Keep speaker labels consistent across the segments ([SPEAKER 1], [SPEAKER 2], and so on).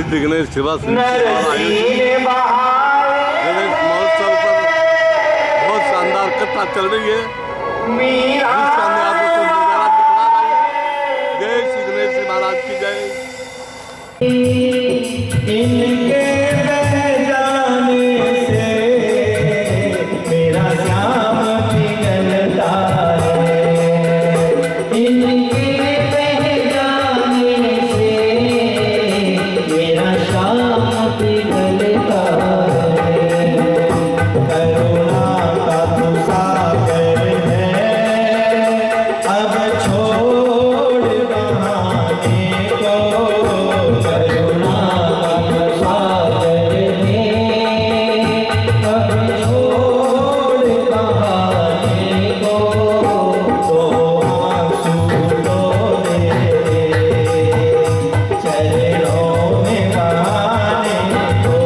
[SPEAKER 1] सिद्ध गणेश सेवा गणेश महोत्सव पर बहुत शानदार कथा चल रही है। जिसका मैं आपको नजारा दिखा रहा हूँ। जय श्री गणेश महाराज की जय।
[SPEAKER 2] इनके बह जाने से मेरा श्याम पिघलता है। इनके बह जाने से मेरा श्याम पिघलता है। करुणा का तू सागर है, अब छोड़ बहाने को। करुणा का सागर है, अब छोड़ बहाने को। तो आंसू लो दे चरणों में बहाने को।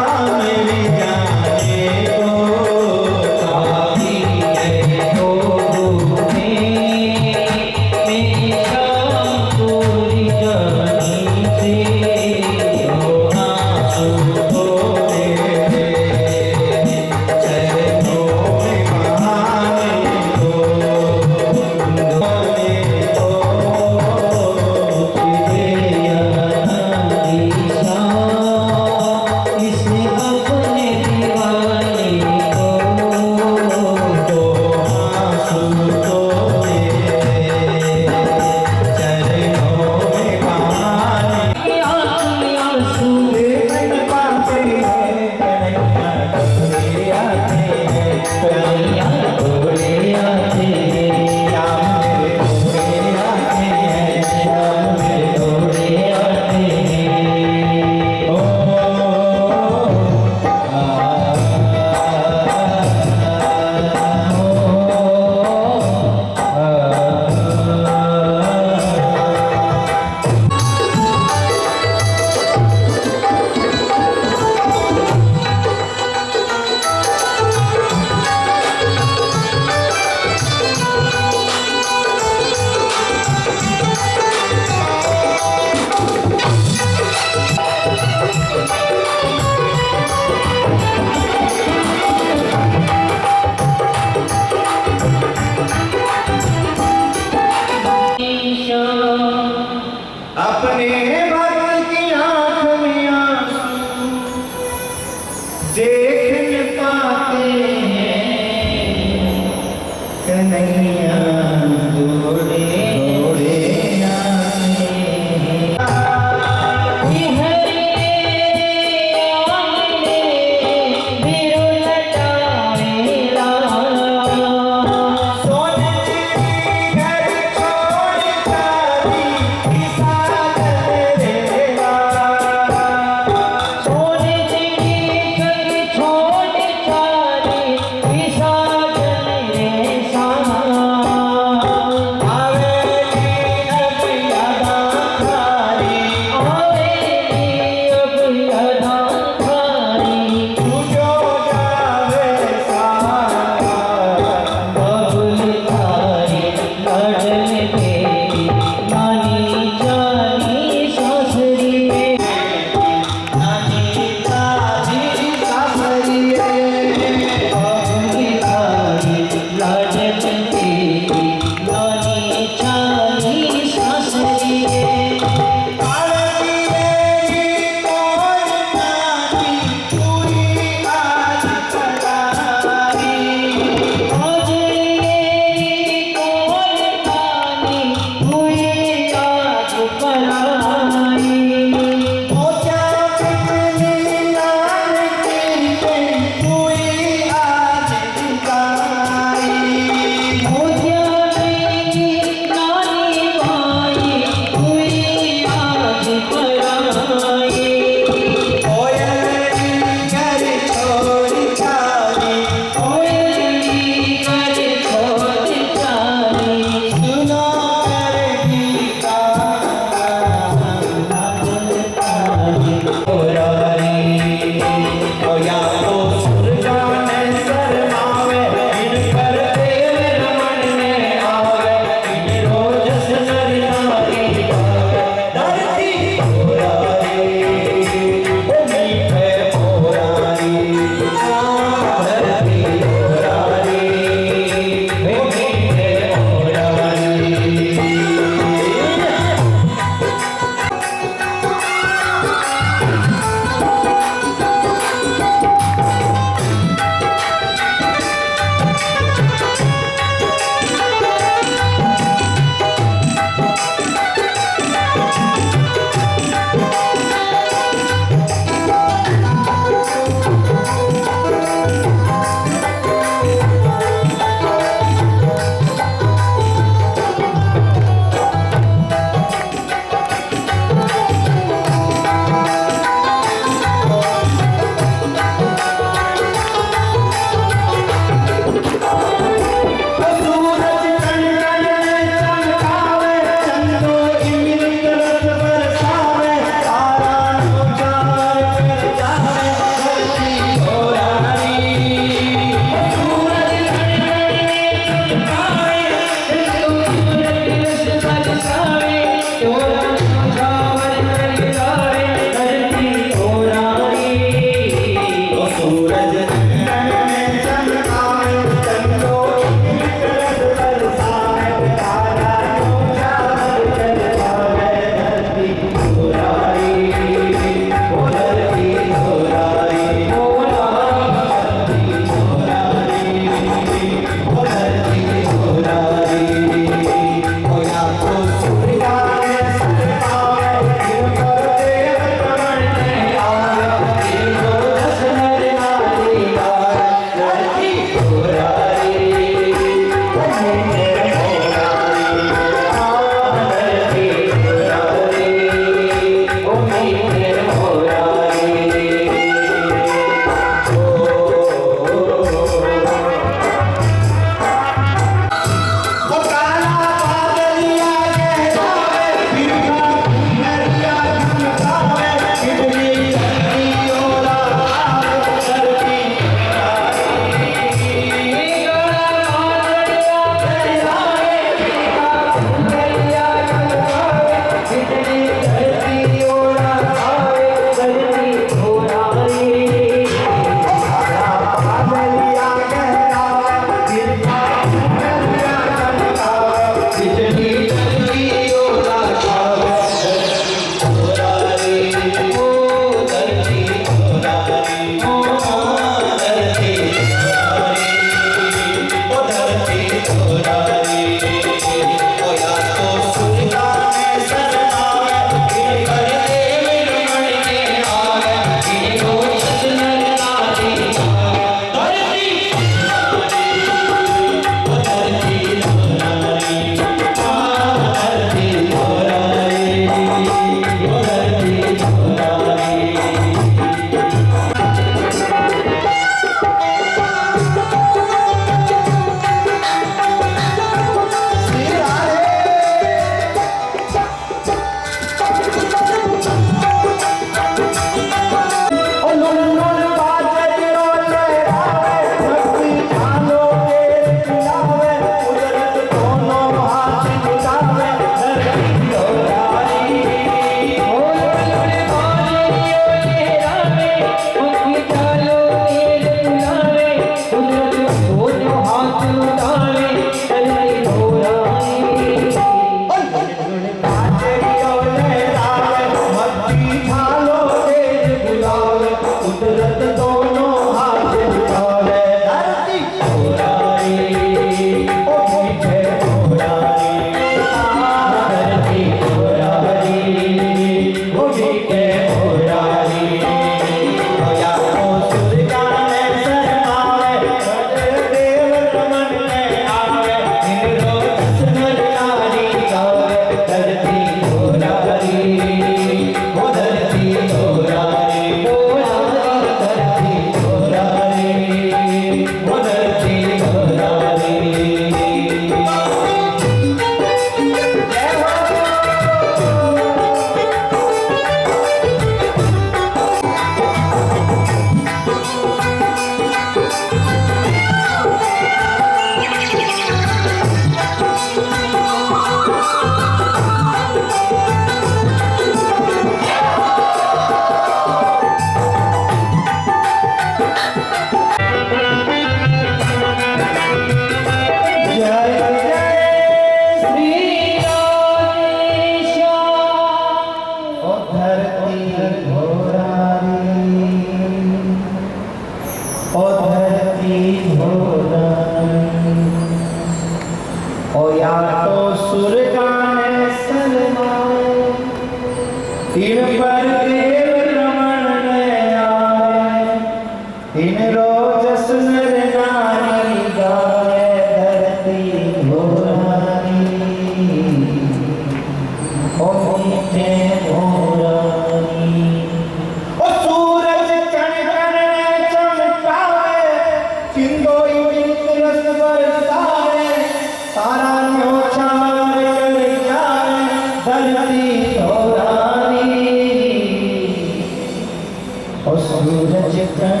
[SPEAKER 2] सूरज कण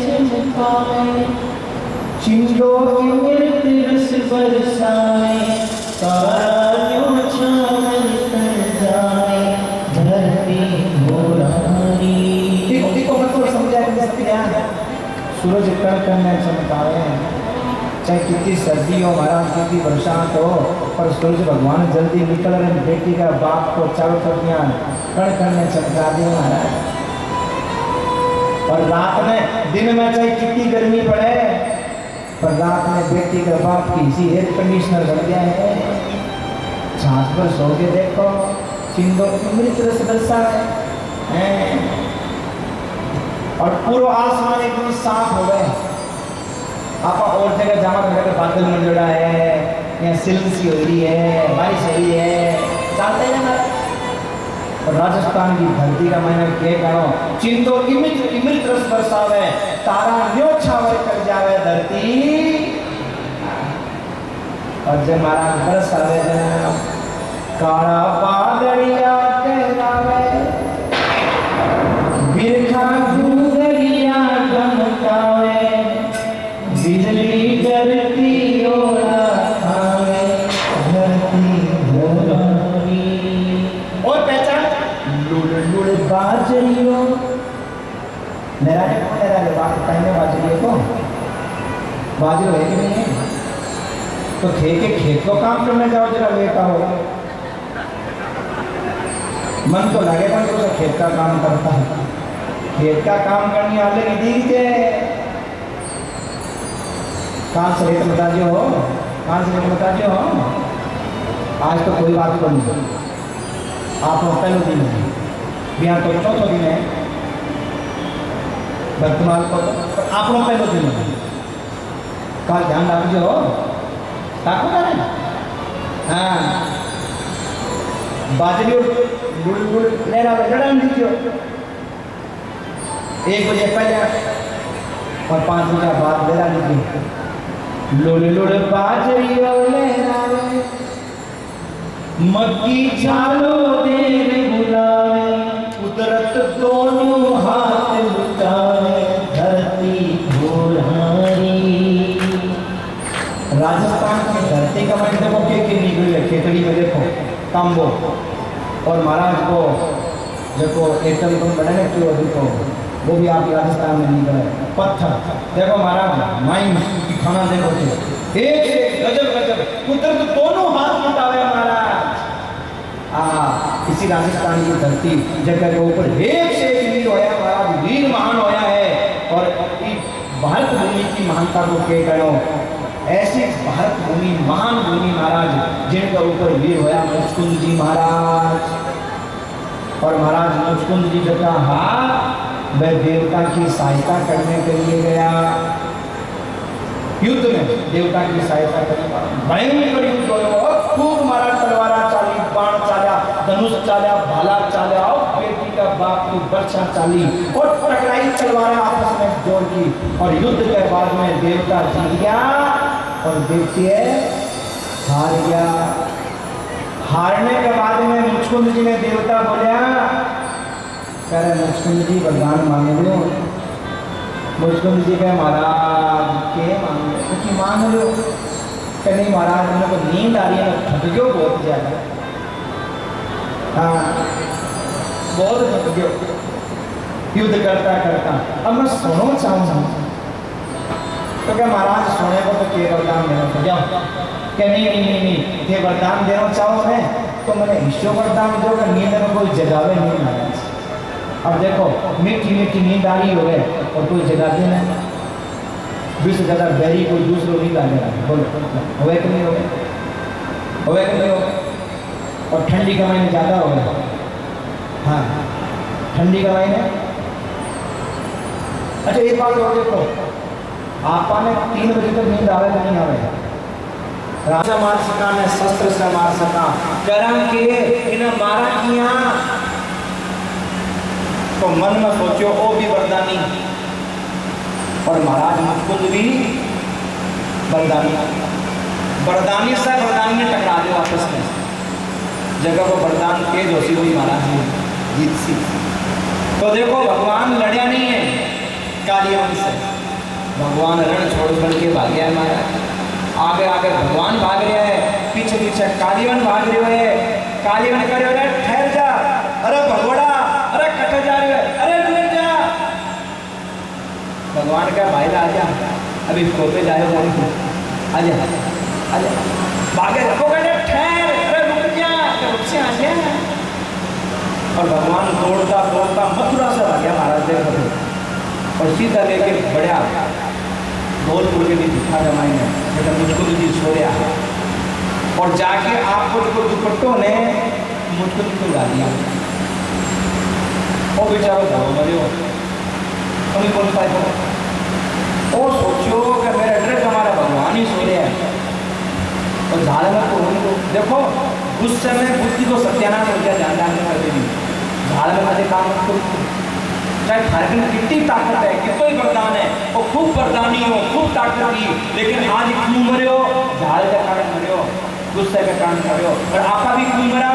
[SPEAKER 2] चमकाए चिंदो अमृत रस बरसाए तारा यूं छावल कर जाए धरती मोरारी। देखो मतलब समझाए सूरज कण में चमकाए चाहे कितनी सर्दी हो महाराज कितनी बरसात हो पर सूरज भगवान जल्दी निकल रहे बेटी का बाप को चारों तरफ कण में चमका दिए महाराज। और रात में दिन में चाहे कितनी गर्मी पड़े पर रात में बेटी का बाप की इसी एयर कंडीशनर बन गया है छाछ पर सो के देखो चिंदो अमृत रस बरसा है और पूरा आसमान एकदम साफ हो गए। आप और जगह जमा कर बादल में जोड़ा है या सिल्क सी हो रही है बारिश हो रही है चाहते हैं ना। और राजस्थान की धरती का मैंने क्या कहो चिंदो अमृत रस बरसावे तारा न्यो छावर कर जावे धरती। और जब महाराज बरसावे काला बादलिया कहलावे बिरखा गुदरिया गमकावे बिजली करती ओला खावे धरती धोलारी। और पहचान लुड़ लुड़ बाजरियो मेरा बात कहने बाजरियो को बाजरो है कि नहीं है तो खेत को काम करने जाओ जरा लेता हो मन तो लगे पर तो खेत का काम करता है खेत का काम करने वाले निधि से कहाँ से रेट बता जो हो कहाँ से रेट बता जो हो। आज तो कोई बात को नहीं आप पहले दिन है बिहार तो चौथा दिन है वर्तमान को आप लोग पहले दिन है कल ध्यान रखिए हो ताको करे हाँ बाजरी गुड़ गुड़ लेना लड़न दीजिए 1 बजे पहले और 5 बजे बाद लेना दीजिए लुड़ लुड़ बाजरी लेना मक्की चालो देर बुलावे कुदरत दोनों हाथ लुटावे धरती घोड़ारी। राजस्थान की धरती का मैंने देखो के निकली है खेतड़ी में देखो तांबो और महाराज को देखो एकल को बने ना क्यों देखो वो भी आप राजस्थान में निकल है पत्थर देखो महाराज माइन की खाना देखो एक गजब गजब कुदरत दोनों हाथ लुटावे महाराज। इसी राजस्थान की धरती जगह के ऊपर एक से एक वीर होया महाराज वीर महान होया है। और भारत भूमि की महानता को कह करो ऐसे भारत भूमि महान भूमि महाराज जिनका ऊपर वीर होया मुचकुंद जी महाराज। और महाराज मुचकुंद जी जो था वह देवता की सहायता करने के लिए गया युद्ध में देवता की सहायता करने भयंकर युद्ध हो खूब मारा तलवारा चाली बाण चाला धनुष चाला भाला चाला और बेटी का बाप की वर्षा चाली और टकराई तलवारें आपस में जोड़ की और युद्ध के बाद में देवता जीत गया और देखिए हार गया। हारने के बाद में मुचकुंद जी ने देवता बोलिया कह रहे मुचकुंद जी वरदान मांग लो। मुचकुंद जी कहे महाराज के मांग लो कह नहीं महाराज मैंने को नींद आ रही है थक गयो बहुत ज्यादा। हाँ बहुत थक गयो युद्ध करता करता अब मैं सोना चाहूँ तो क्या महाराज सोने को तो के वरदान देना था जाओ क्या नहीं ये वरदान देना चाहो मैं तो मैंने ईश्वर वरदान दो कि नींद में कोई जगावे नहीं महाराज। अब देखो मीठी मीठी नींद आ रही हो गए और कोई जगाते नहीं 20 ज़्यादा बैरी कोई दूसरों नहीं लाने लगा बोलो होवे कि नहीं होवे कि नहीं होवे। और ठंडी का महीने ज़्यादा हो गया हाँ ठंडी का महीने। अच्छा एक बात और देखो आपने 3 बजे तक नींद आवे नहीं आवे राजा मार सका ने शस्त्र से मार सका करम के इन्हें मारा किया तो मन में सोचो ओ भी वरदानी और महाराज मुचकुंद भी वरदानी से वरदानी ने टकरा दे वापस में जगह को वरदान तेज होती हुई महाराज ने जीत सी तो देखो भगवान लड़या नहीं है कालियन से, भगवान रण छोड़ करके भाग गया है महाराज। आगे आगे भगवान भाग रहे हैं, पीछे पीछे कालियन भाग रहे है। कालियन करे अरे ठहर जा, अरे भगोड़ा, अरे कट जा रहे, अरे रुक जा। भगवान का भाई आ जा, अभी खोपे जाए आजा आजा, भागे वो कहते ठहर, अरे रुक जा, रुक से आ जा। और भगवान दौड़ता दौड़ता मथुरा से आ गया महाराज देखो, और सीधा लेके बढ़िया धौलपुर के लिए दिखा जमाई में बेटा मुझको भी जी छोड़िया, और जाके आपको जो दुपट्टों ने मुझको भी ला दिया। और बेचारो धरो मरे हो कभी बोल पाए और सोचो कि मेरा एड्रेस हमारा भगवान ही सो रहे हैं। और झाड़ में तो उनको देखो गुस्से में बुद्धि को सत्यानाश हो गया, जान जान में कभी नहीं झाड़ में मजे काम तो चाहे भारत में कितनी ताकत है, कितना ही वरदान है, और खूब वरदानी हो, खूब ताकत की, लेकिन आज क्यों मरे हो? झाड़ के कारण मरे हो, गुस्से के कारण मरे हो। और आपका भी क्यों मरा?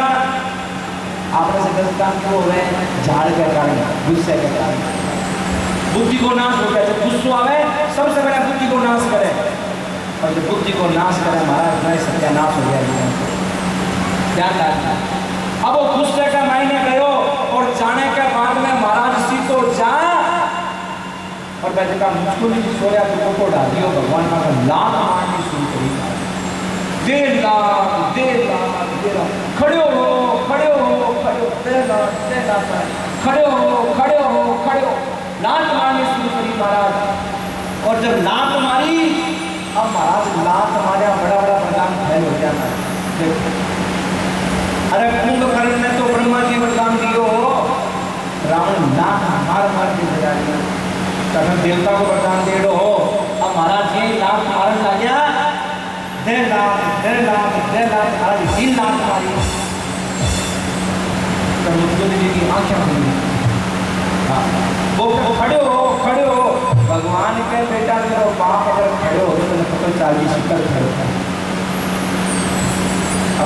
[SPEAKER 2] आपने से 10 काम क्यों हो रहे हैं? झाड़ के कारण, गुस्से के कारण। बुद्धि को नाश हो गया, जब गुस्सा आवे सबसे पहले बुद्धि को नाश करे, और जब बुद्धि को नाश करे महाराज मैं सत्यानाश हो गया। ध्यान रखना। अब वो गुस्से का मायने गयो, और जाने के बाद में महाराज सी तो जा, और मैं देखा मुझको नहीं सोया तो डाल दियो भगवान का लात मारनी शुरू करी। दे लात दे लात दे लात, खड़े हो खड़े हो खड़े हो, दे लात दे लात, खड़े हो खड़े हो खड़े हो, लात मारनी शुरू करी महाराज। और जब लात मारी, अब महाराज लात मारा बड़ा बड़ा वरदान फैल हो जाता है। अरे कुंभकर्ण ने तो ब्रह्मा जी वरदान दियो, रावण लात मार मार के बजा दिया, तब देवता को वरदान दे दो। अब महाराज ये लात मारन लग गया, दे लात दे लात दे लात, महाराज 3 लात मारी। तब मुझको जी की आंखें खुली, वो खड़े हो भगवान के बेटा मेरा बाप अगर खड़े हो तो पता चाहिए शिकर खड़े होता है।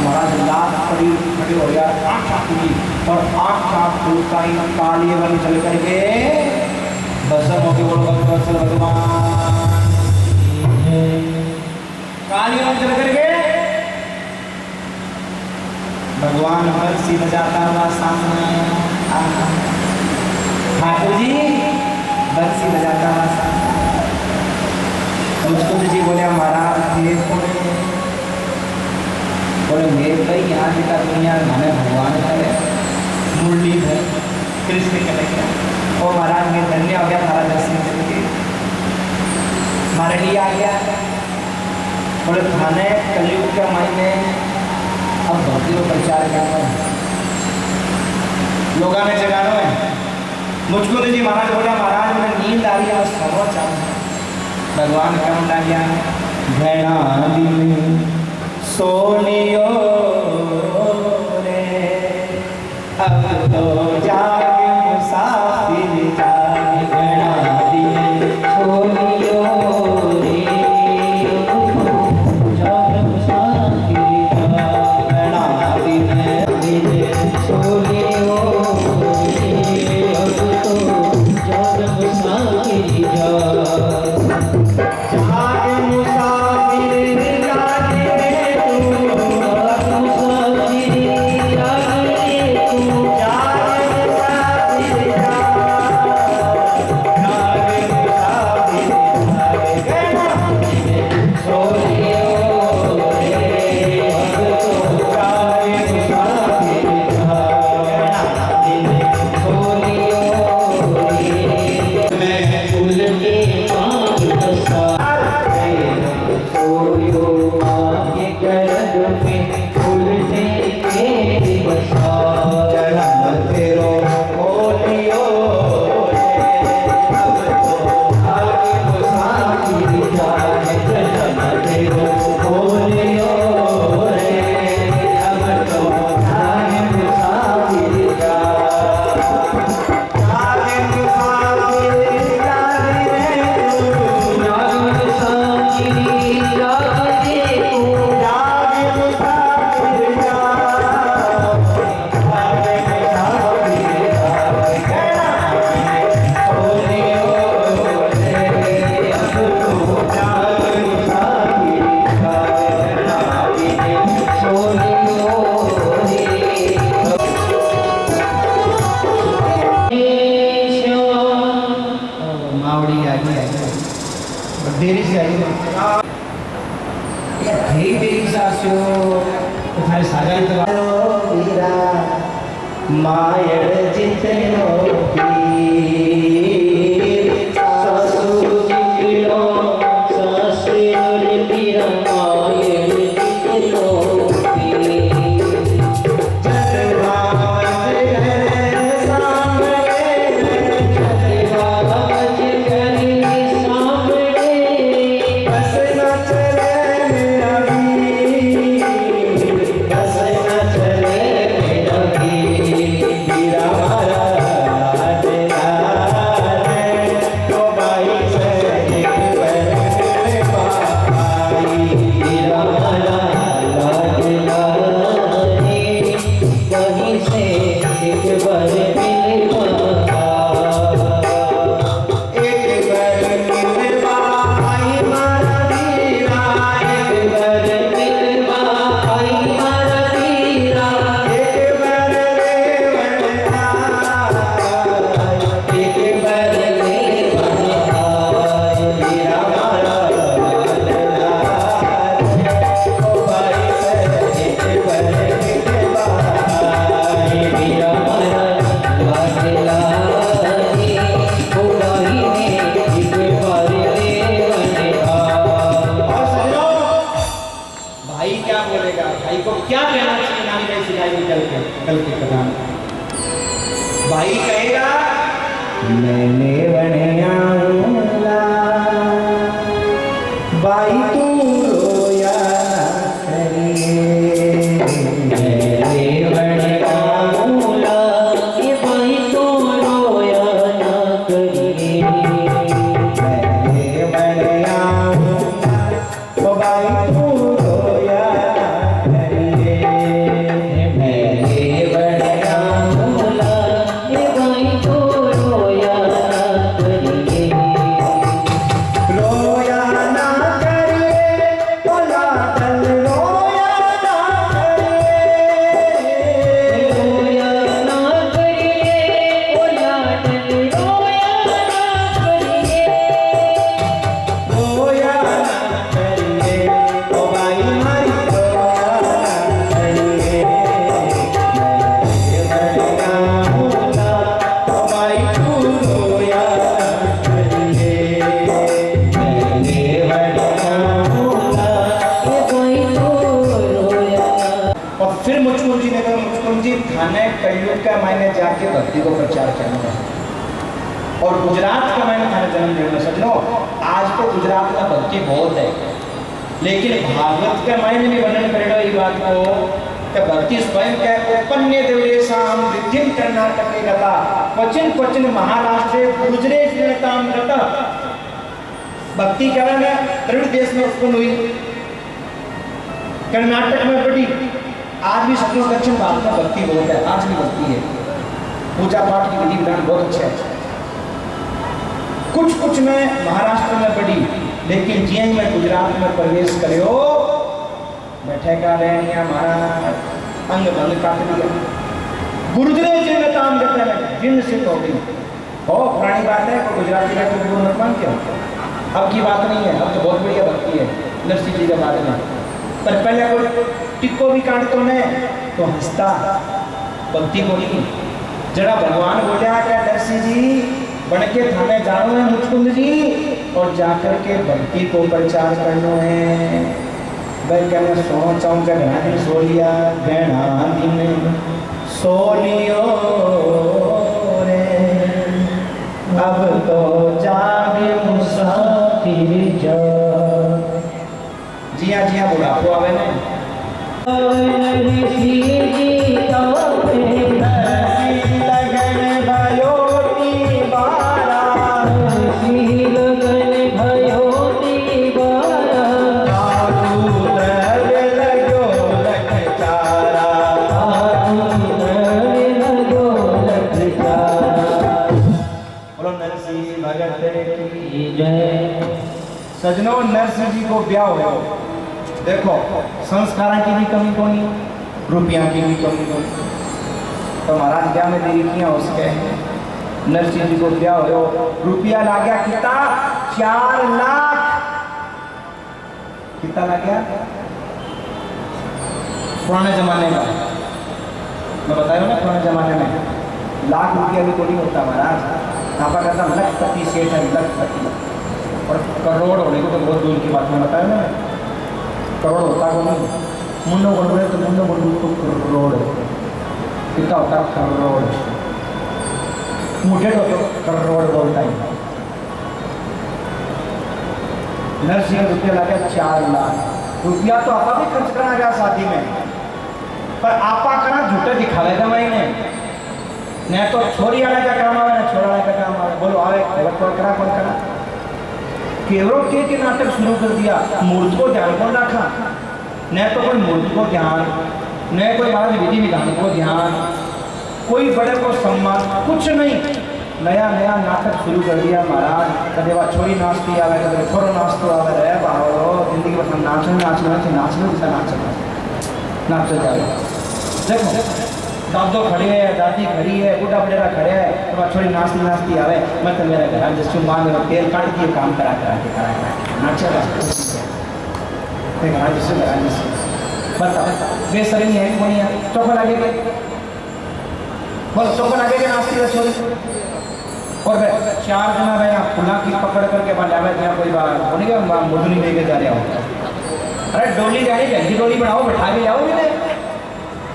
[SPEAKER 2] महाराज लात पड़ी खड़े हो गया, आँख खुली, और आँख खुलता ही काली बन चल करके भस्म हो गए। बोलो भगवान काली बन चल करके भगवान बंसी बजाता हुआ सामने आया। ठाकुर जी बंसी बजाता हुआ सामने, मुझको जी बोले महाराज ये बोले मेरे भाई यहाँ बेटा दुनिया हमें भगवान करे मुरली है कृष्ण करेगा। और महाराज में धन्य हो गया, महाराज दर्शन करके हमारे लिए आ गया। बोले थाने कलयुग के महीने अब भक्ति को प्रचार करना है, लोगों ने जगाना है। मुझको तो जी महाराज बोला महाराज में नींद आ रही है, समझ चाहूँ भगवान कम ला गया घना दिन सोनियो रे, अब तो जागे मुसाफिर जागे, घना दिन सोनियो रे, जागे मुसाफिर जागे, घना दिन सोनियो रे, अब तो जागे मुसाफिर जागे, जागे मुसाफिर जागे बड़ी आ गई देरी से आई देरी से आसो तुम्हारे सागर तेरा मायर जितनो भाई कहेगा मैंने बनया भाई तू रोया करिए मैंने बनया भाई तू रोया ना करिए मैंने बनया भाई तू रोया करिए मैंने बनया मैंने जाके भक्ति को प्रचार करना और गुजरात का मैंने थाने जन्म लेना सजनो आज तो गुजरात में भक्ति बहुत है लेकिन भागवत के मैंने भी वर्णन करेगा ये बात को कि भक्ति स्वयं के उपन्य देवलेशाम विद्यम कर्नाटक के गता क्वचिन क्वचिन महाराष्ट्र गुजरे जनताम गता भक्ति क्या है द्रविड़ देश में उत्पन्न हुई कर्नाटक में बड़ी आज भी सचमुच दक्षिण भारत में भक्ति बहुत है आज भी भक्ति है पूजा पाठ की विधि विधान बहुत अच्छा है कुछ में महाराष्ट्र में बड़ी लेकिन जिये में गुजरात में प्रवेश करो बैठे का रहनिया महाराज अंग भंग काट दिया गुरुद्रे जिन काम करते हैं जिन सिद्ध हो गई हो पुरानी बात है कोई गुजराती का गुरु निर्माण क्यों अब की बात नहीं है अब तो बहुत बढ़िया भक्ति है नरसिंह जी के बारे में पर पहले कोई टिक्को भी काटतो ने तो हंसता भक्ति बोली जरा भगवान बोलिया क्या नरसिंह जी बन के थाने जानो है मुचकुंद जी और जाकर के भक्ति को प्रचार करना है भाई कहने सोना चाहूँ का घना दिन सो लिया घना दिन सो लियो रे अब तो जागे मुसाफिर जा जी हाँ बुढ़ापो आवे ने सजनों नरसिंह जी को ब्याह हो देखो संस्कारों की भी कमी कोनी रुपया की भी कमी कोनी तो महाराज क्या में देरी किया उसके नरसिंह जी को ब्याह हो रुपया ला गया कितना 4 लाख। कितना ला गया पुराने जमाने में, मैं बताया ना पुराने जमाने में लाख रुपया भी तो नहीं होता महाराज। आपा कहता लखपति सेठ है, लखपति, और करोड़ होने को तो बहुत दूर की बात। मैं बताया ना करोड़ होता को नहीं, मुन्नो बोल रहे तो मुन्नो बोल तो करोड़ कितना होता है, करोड़ मुझे तो करोड़ बोलता ही। नरसिंह रुपया लगा 4 लाख रुपया तो आपा भी खर्च करना गया शादी में, पर आपा करना झूठे दिखावे था मैंने न तो छोरी वाला का काम आवे ना छोरा वाला का काम आवे। बोलो आवे कौन करा केवरों के नाटक शुरू कर दिया। मूर्त को ध्यान कौन रखा, न तो कोई मूर्त को ध्यान, न कोई महाराज विधि विधान को ध्यान, कोई बड़े को सम्मान, कुछ नहीं। नया नया नाटक शुरू कर दिया महाराज। कदे वह छोरी नाचती आवे, कदे छोरो नाचतो आवे। रे बाबो जिंदगी में नाचना जाए। देखो दादो खड़े है, दादी खड़ी है, बूढ़ा बड़ेरा खड़े है, तो वह छोरी नाचती आवे। मैं तो मेरे घर जिस चुम्बान में तेल काट दिए काम करा के नाचेगा बेसरी नहीं है कौन है चौका लगेगा, बोलो चौका लगेगा नाचती है छोरी। और 4 जना भाई फुला की पकड़ करके बनावे थे कोई बात होने के मुदनी लेके जा रहे हो। अरे डोली जानी जल्दी डोली बढ़ाओ, बैठा के जाओ भी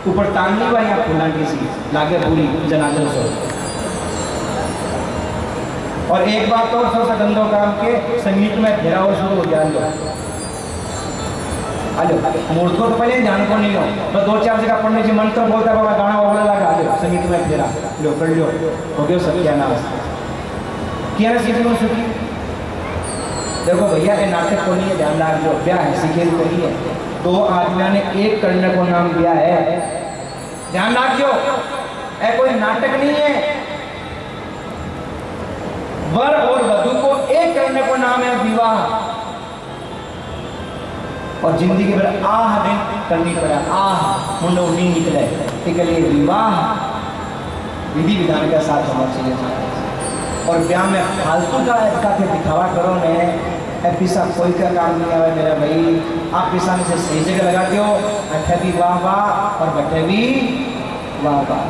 [SPEAKER 2] ऊपर टांगनी हुआ यहाँ फुला की सी लागे पूरी जनाजन से। और एक बात तो सबसे गंदो काम के संगीत में फेरा हो शुरू हो गया। हेलो मूर्त को तो पहले ध्यान को नहीं हो, बस 2-4 जगह पढ़ने से मंत्र बोलता है बाबा गाना वाला लगा दो संगीत में फेरा लो कर लो हो गया सब क्या नाम क्या ना सीखने को सुखी। देखो भैया ये नाटक को नहीं है, ध्यान रख लो क्या है सीखेल को नहीं है। 2 आदमियों ने एक कन्या को नाम दिया है, ध्यान रखियो ऐ कोई नाटक नहीं है। वर और वधू को एक करने को नाम है विवाह। और जिंदगी भर आह दिन करनी पड़ा, आह मुंडो नहीं निकले, इसके लिए विवाह विधि विधान के साथ होना चाहिए। और ब्याह में फालतू का इसका के दिखावा करो ने पैसा कोई का काम नहीं आवे मेरा भाई। आप पैसा में से सही जगह लगा दो, अठे भी वाह वाह और बटे भी वाह वाह,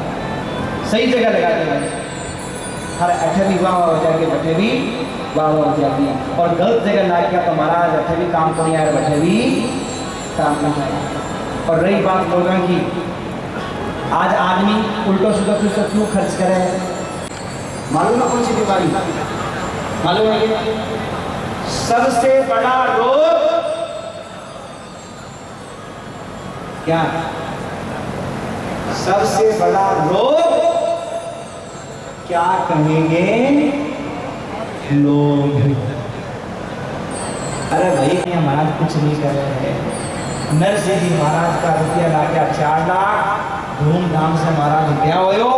[SPEAKER 2] सही जगह लगा दो। हर अठे भी वाह हो जाएगी, बटे भी वाह हो जाएगी। और गलत जगह ला गया तो महाराज अठे भी काम को नहीं आए, बटे भी काम नहीं आए। और रही बात लोगों की, आज आदमी उल्टो सीधो क्यों खर्च करे, मालूम है कौन सी बीमारी मालूम है? सबसे बड़ा रोग क्या? सबसे बड़ा रोग क्या कहेंगे लोग? अरे भाई महाराज कुछ नहीं कर रहे हैं। नरसिंह जी महाराज का रुपया ला गया 4 लाख, धूमधाम से महाराज ब्याह हो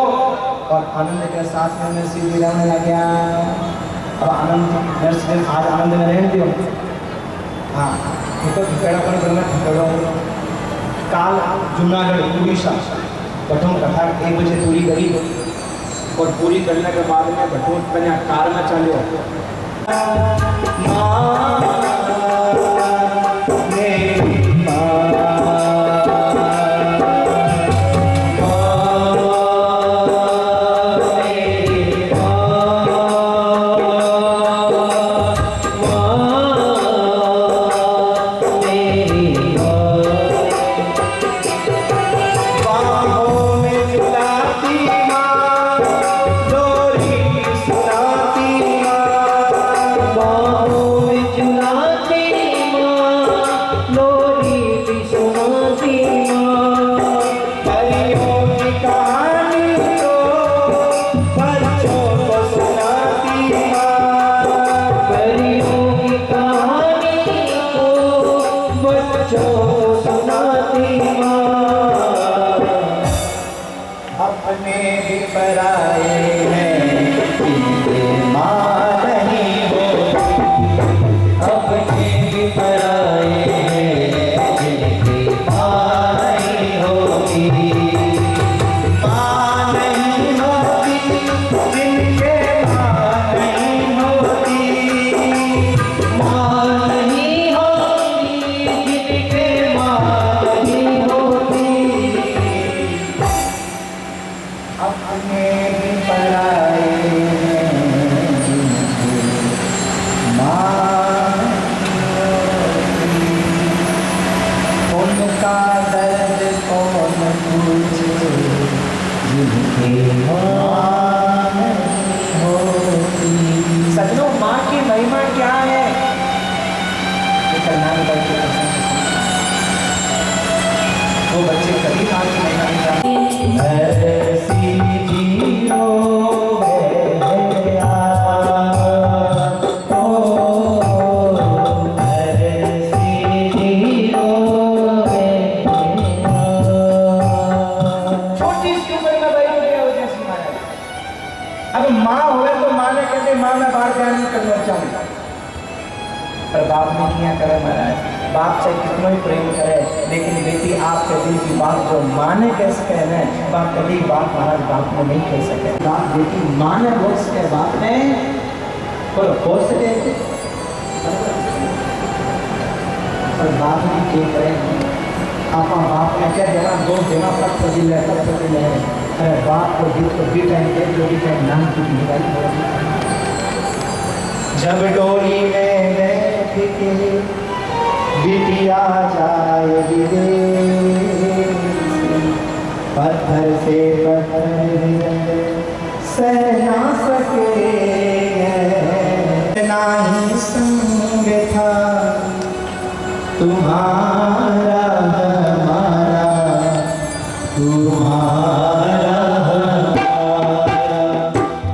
[SPEAKER 2] और आनंद के साथ में नरसिंह जी रहने लग गया। अब आनंद नरसिंह आज आनंद में रहने दियो। हाँ तो ठिकाना करना ठिकाना काल जूनागढ़ उड़ीसा बठों कथा 1 बजे पूरी करी और पूरी करने के बाद में बठों पहले कार में चलो
[SPEAKER 3] Krishna
[SPEAKER 2] माँ की महिमा क्या है, नानक के वो बच्चे कभी माँ की महिमा नहीं जानते। ऐसी जियो पर बाप ने किया करे महाराज, बाप से कितना ही प्रेम करे, लेकिन बेटी आपके दिल की बात जो माँ ने कह सके न, बाप कभी बाप महाराज बाप ने नहीं कह सके। बाप बेटी माँ ने बोल सके, बाप ने बोल सके, पर बाप ने क्या करे, आप बाप ने क्या देना, दो देना तक फजील है, तक फजील है। अरे बाप को दिल को भी टाइम दे, जो भी टाइम नाम की निकाली। जब डोली में बैठ के बिटिया जाए विदेश, पत्थर से पत्थर सह ना सके, ना ही संग था तुम्हारा हमारा, तुम्हारा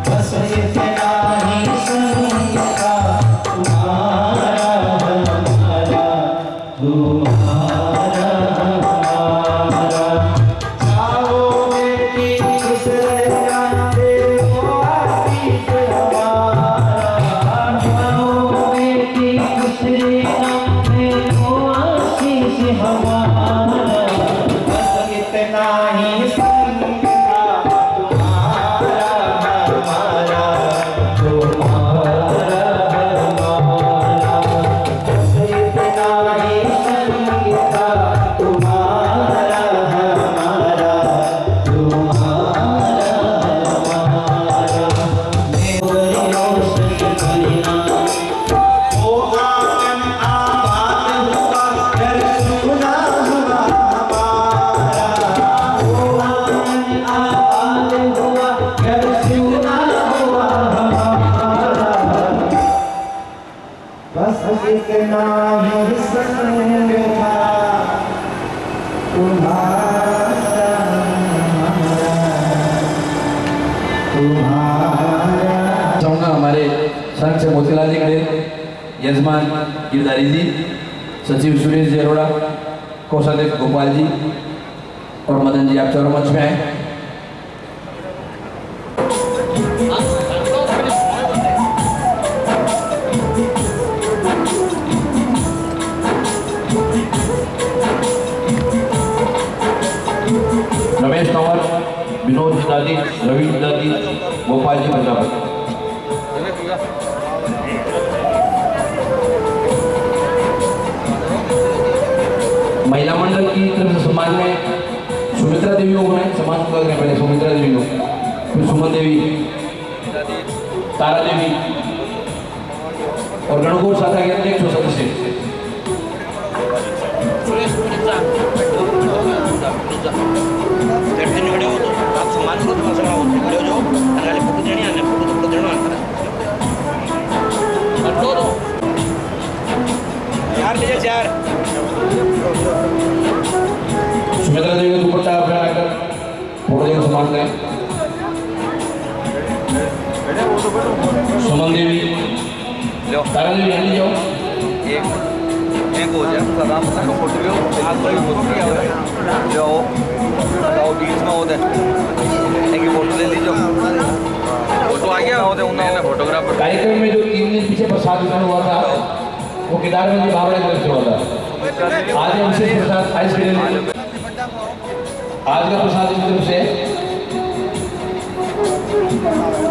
[SPEAKER 2] बस इतना ही संग था तुम्हारा हमारा, तुम्हारा हमारा। जाओ बेटी खुश रहना, देखो आशीष हमारा। जाओ बेटी खुश रहना, देखो आशीष हमारा। बस इतना ही संग था तुम्हारा हमारा, तुम्हारा हमारा। बस इतना ही संग था तुम्हारा हमारा, तुम्हारा हमारा। मेरी रोशन करना वो आंगन आबाद हुआ, घर सुना हुआ हमारा। वो आंगन आबाद हुआ, घर सुना हुआ हमारा। बस इतना ही संग था तुम्हारा हमारा, तुम्हारा।
[SPEAKER 3] चाहूँगा हमारे संघ से मोतीलाल जी खड़े, यजमान गिरधारी जी, सचिव सुरेश जी अरोड़ा, कोषाध्यक्ष गोपाल जी और मदन जी, आप चारों मंच में आए। रमेश कंवर, विनोद दादी, रवि दादी, गोपाल जी प्रजापति। महिला मंडल की तरफ से सम्मान में सुमित्रा देवी को बनाए, सम्मान कर रहे हैं पहले सुमित्रा देवी को, फिर सुमन देवी, तारा देवी और गणगौर शाखा के अध्यक्ष और सदस्य।
[SPEAKER 4] आप सम्मान करो, तुम्हारा सम्मान वीडियो जो अनगाले फोटो देनी है, फोटो देना दो यार, लीजिए चार।
[SPEAKER 3] सुमित्रा देवी का दुपट्टा आप लगाकर फोटो देकर सम्मान करें। सुमन देवी, तारा देवी यहाँ जाओ।
[SPEAKER 4] एक हो जाए सदा का फोटो लो, आज कोई फोटो जाओ जाओ बीच में होते एक फोटो ले लीजिए, फोटो आ गया होते उन्होंने फोटोग्राफर।
[SPEAKER 3] कार्यक्रम में जो 3 दिन पीछे प्रसाद वितरण हुआ था वो केदारनाथ जी बावड़ा की तरफ से हुआ था। आज हमसे प्रसाद आइसक्रीम, आज का प्रसाद की तरफ से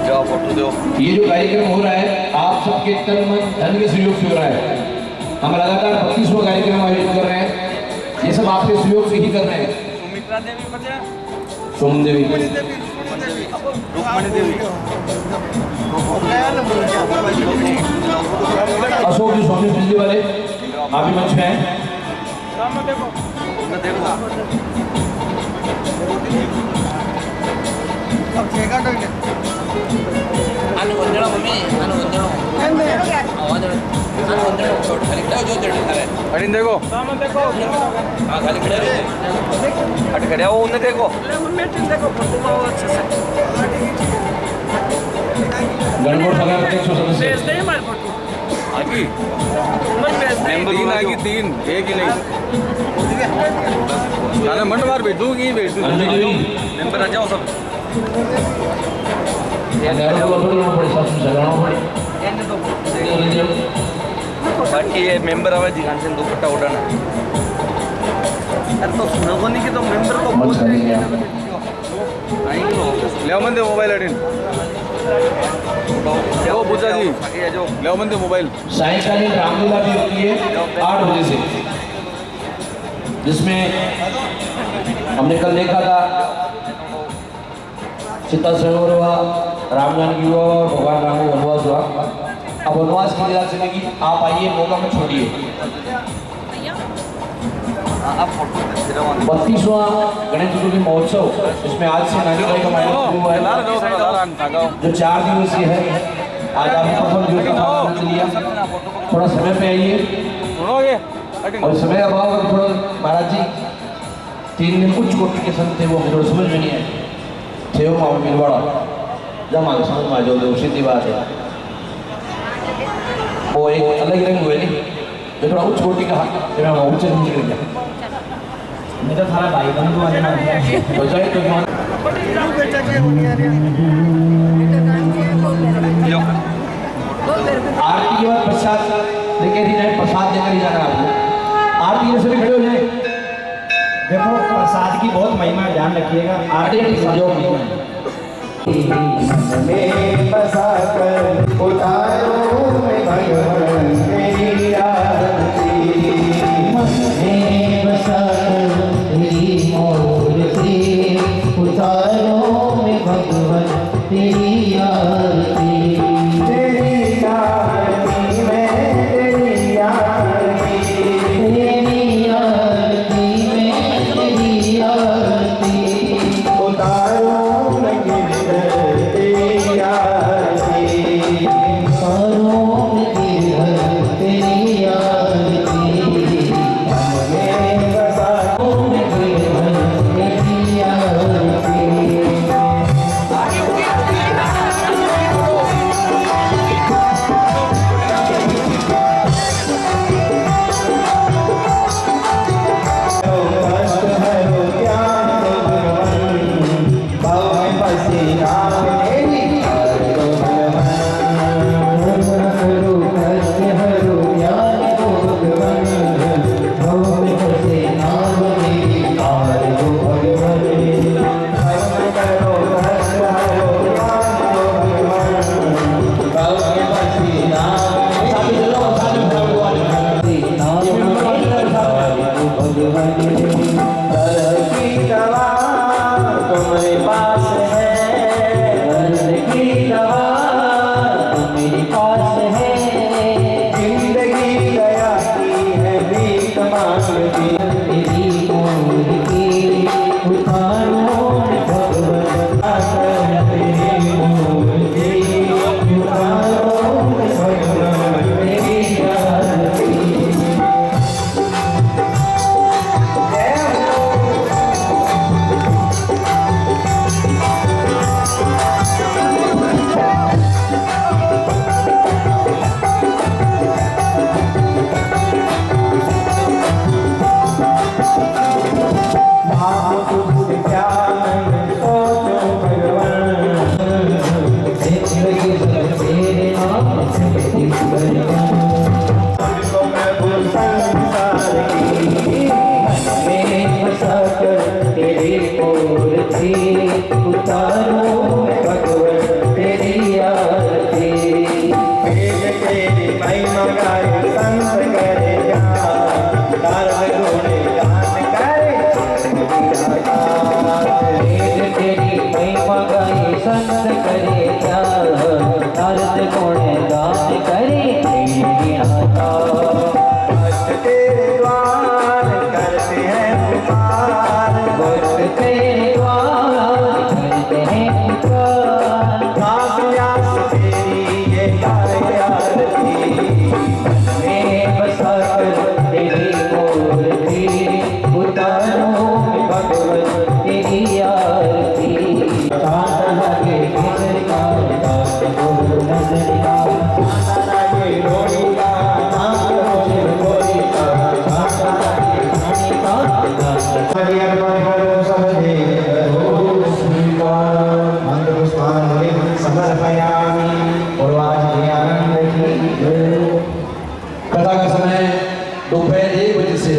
[SPEAKER 4] जाओ फोटो दो।
[SPEAKER 3] ये जो कार्यक्रम हो रहा है आप सबके तन मन धन के सहयोग से हो रहा है। हम लगातार 32वां कार्यक्रम आयोजित कर रहे हैं, ये सब आपके सहयोग से ही कर रहे हैं।
[SPEAKER 4] सुमित्रा देवी बचा,
[SPEAKER 3] सोमन देवी,
[SPEAKER 4] रुक्मणी देवी,
[SPEAKER 3] अशोक जी स्वामी बिजली वाले आप भी मंच में हैं।
[SPEAKER 4] अनुवंदना मम्मी, अनुवंदना अड़ी देखो हाँ खाली खड़े रहे हट खड़े हो उन्हें देखो
[SPEAKER 3] गणगौर सभा के 100 सदस्य
[SPEAKER 4] आगे मेंबर तीन आगे तीन एक ही नहीं नाना मंड मार भेजू की भेजू मेंबर आ जाओ सब बाकी ये मेंबर आवाज ध्यान से दुपट्टा उड़ाना अरे तो सुनो नहीं कि तो मेंबर को बोल ले मंदे मोबाइल अड़िन वो पूछा जी ले मंदे मोबाइल
[SPEAKER 3] सायंकालीन रामलीला भी होती है 8 बजे से, जिसमें हमने कल देखा था सीता स्वयंवर हुआ, राम जानकी हुआ और भगवान राम को वनवास हुआ। अब वनवास की लीला चलेगी, आप आइए, मौका में छोड़िए। 32वां गणेश चतुर्थी महोत्सव, इसमें आज से नानी का महोत्सव हुआ है, जो 4 दिवसीय है। आज आपने प्रथम दिवस का आनंद लिया, थोड़ा समय पे आइए और समय अभाव में थोड़ा महाराज जी 3 दिन उच्च कोटि के संत थे, वो हमें थोड़ा समझ में नहीं आए थे। वो मामा मिलवाड़ा जमा समझ में जो सीधी बात है, वो एक अलग रंग हुए नहीं, जो थोड़ा उच्च कोटि का मैं उच्च नहीं निकल गया।
[SPEAKER 2] मेरा थारा भाई बंधु आने
[SPEAKER 3] तो जाए तो आरती के बाद प्रसाद लेके ही जाए, प्रसाद लेकर ही जाना आपको। आरती में सभी खड़े हो जाए।
[SPEAKER 2] देखो प्रसाद की बहुत महिमा, ध्यान रखिएगा।
[SPEAKER 3] आरती की संजोग
[SPEAKER 5] में बसा कर उतारो मैं भगवान तेरी आरती, में बसा कर तेरी मूर्ति उतारो मैं भगवान तेरी आरती, तेरी आरती में तेरी आरती, तेरी आरती में तेरी आरती उतारो
[SPEAKER 2] महिमा